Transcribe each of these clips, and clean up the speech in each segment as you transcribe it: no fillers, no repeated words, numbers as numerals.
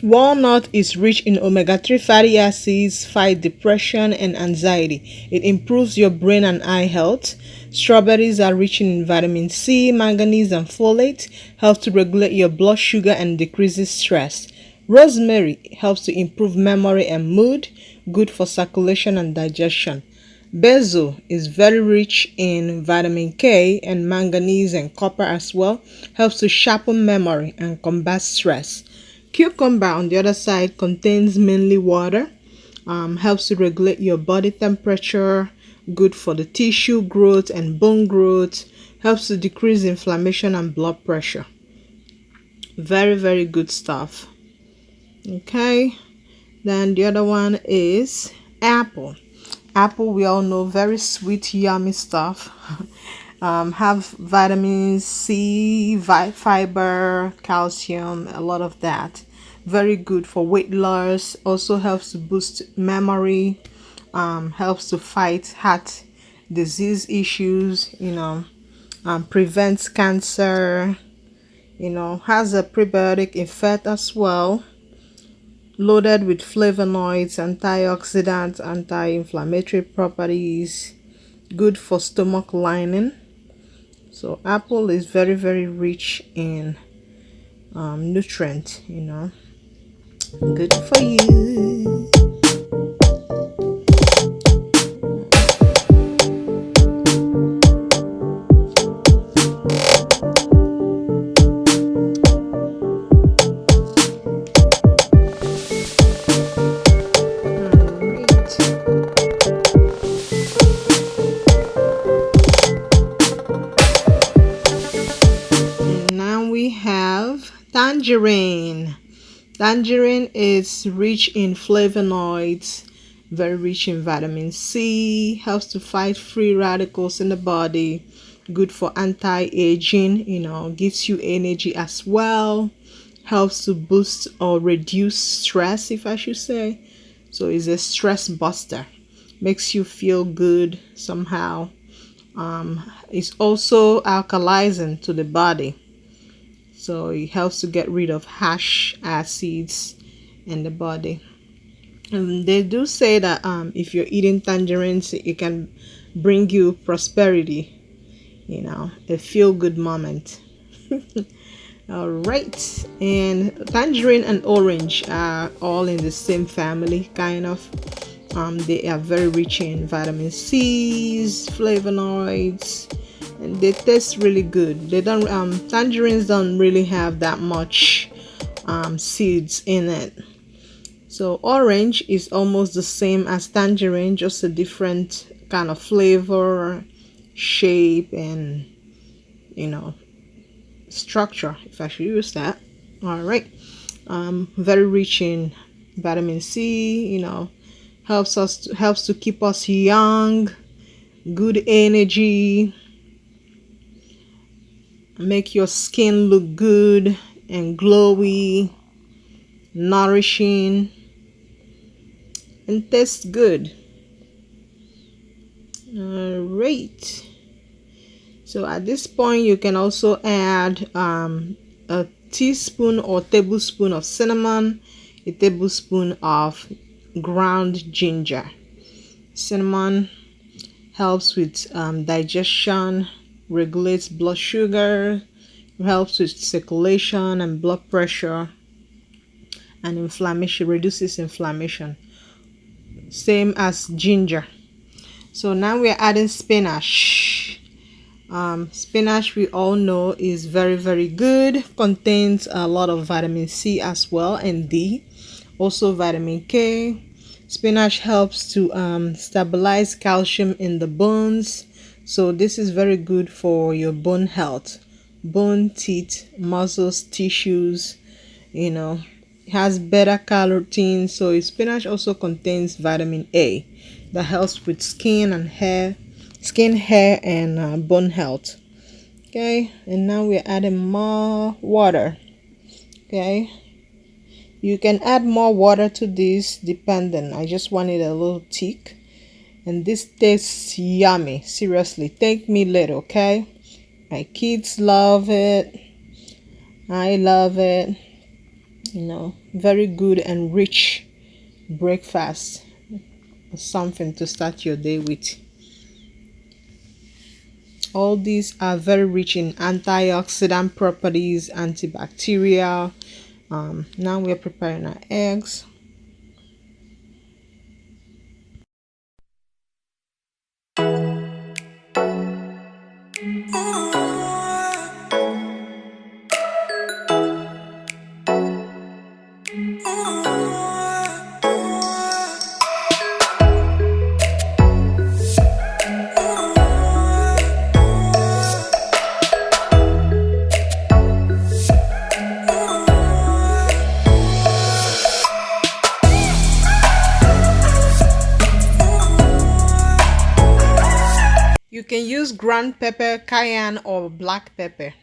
Walnut is rich in omega-3 fatty acids, fight depression and anxiety. It improves your brain and eye health. Strawberries are rich in vitamin C, manganese, and folate, helps to regulate your blood sugar and decreases stress. Rosemary helps to improve memory and mood, good for circulation and digestion. Basil is very rich in vitamin K and manganese and copper as well, helps to sharpen memory and combat stress. Cucumber, on the other side, contains mainly water, helps to regulate your body temperature, good for the tissue growth and bone growth, helps to decrease inflammation and blood pressure. Very, very good stuff. Okay, then the other one is apple. Apple, we all know, very sweet, yummy stuff. Have vitamin C, fiber, calcium, a lot of that. Very good for weight loss. Also helps to boost memory. Helps to fight heart disease issues. Prevents cancer. Has a prebiotic effect as well. Loaded with flavonoids, antioxidants, anti-inflammatory properties, good for stomach lining. So apple is very, very rich in nutrient, good for you. We have tangerine. Tangerine is rich in flavonoids, very rich in vitamin C, helps to fight free radicals in the body, good for anti-aging, gives you energy as well, helps to boost or reduce stress, if I should say. So it's a stress buster, makes you feel good somehow. It's also alkalizing to the body. So it helps to get rid of harsh acids in the body. And they do say that if you're eating tangerines, it can bring you prosperity, a feel-good moment. All right. And tangerine and orange are all in the same family, kind of. They are very rich in vitamin C's, flavonoids, and they taste really good. They don't tangerines don't really have that much seeds in it. So orange is almost the same as tangerine, just a different kind of flavor, shape, and structure, if I should use that. All right. Very rich in vitamin C, helps to keep us young, good energy, make your skin look good and glowy, nourishing, and tastes good. All right. So at this point, you can also add a teaspoon or tablespoon of cinnamon, a tablespoon of ground ginger. Cinnamon helps with digestion, regulates blood sugar, helps with circulation and blood pressure, and inflammation, reduces inflammation. Same as ginger. So now we're adding spinach. Spinach, we all know, is very, very good. Contains a lot of vitamin C as well, and D. Also vitamin K. Spinach helps to stabilize calcium in the bones. So this is very good for your bone health. Bone, teeth, muscles, tissues, It has beta carotene. So spinach also contains vitamin A that helps with skin, hair, and bone health. Okay, and now we're adding more water. Okay, you can add more water to this depending. I just want it a little thick, and this tastes yummy. Seriously, thank me later. Okay, my kids love it, I love it. Very good and rich breakfast, something to start your day with. All these are very rich in antioxidant properties, antibacterial. Now we're preparing our eggs. You can use ground pepper, cayenne, or black pepper.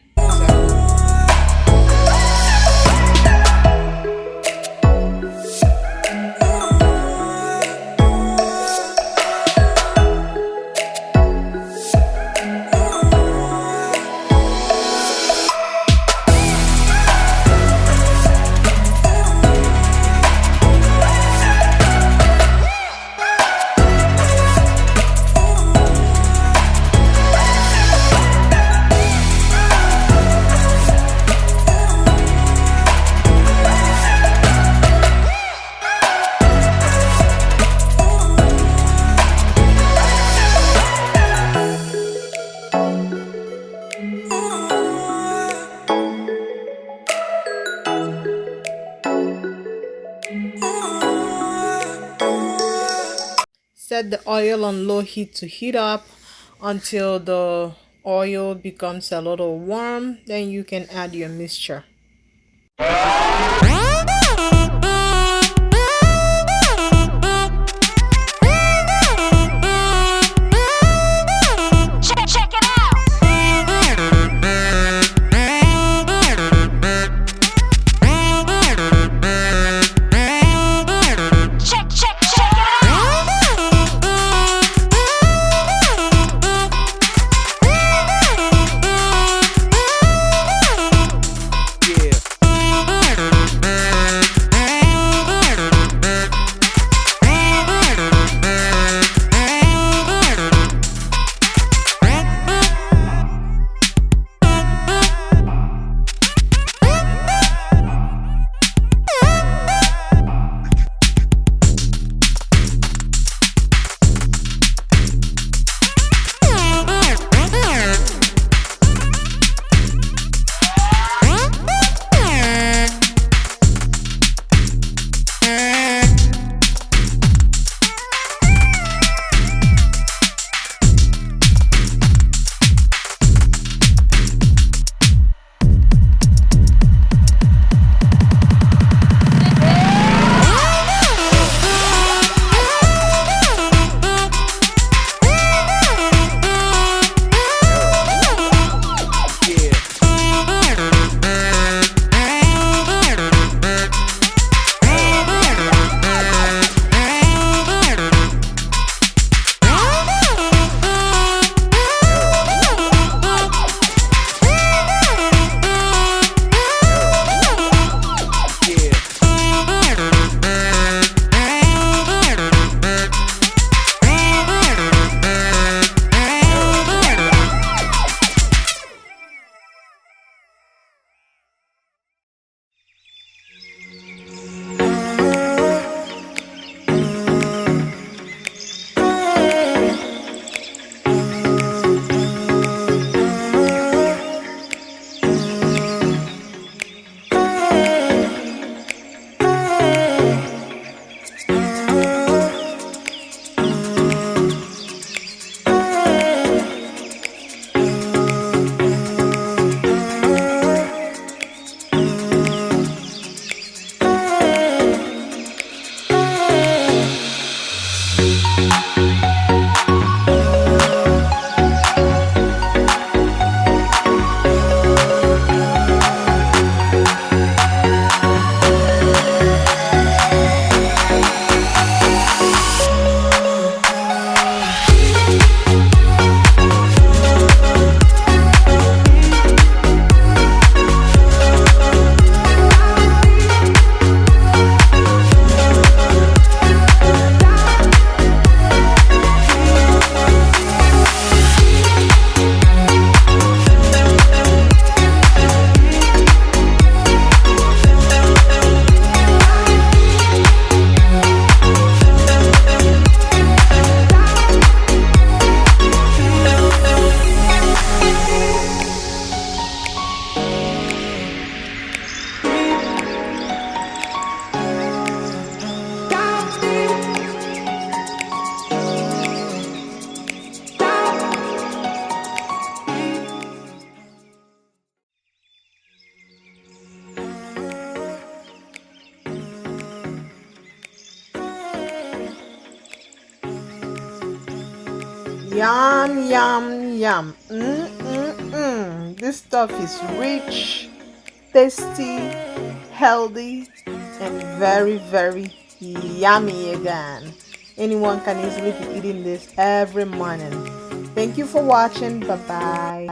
Set the oil on low heat to heat up until the oil becomes a little warm. Then you can add your mixture. Yum, yum, yum. Mm-mm-mm. This stuff is rich, tasty, healthy, and very, very yummy again. Anyone can easily be eating this every morning. Thank you for watching. Bye bye.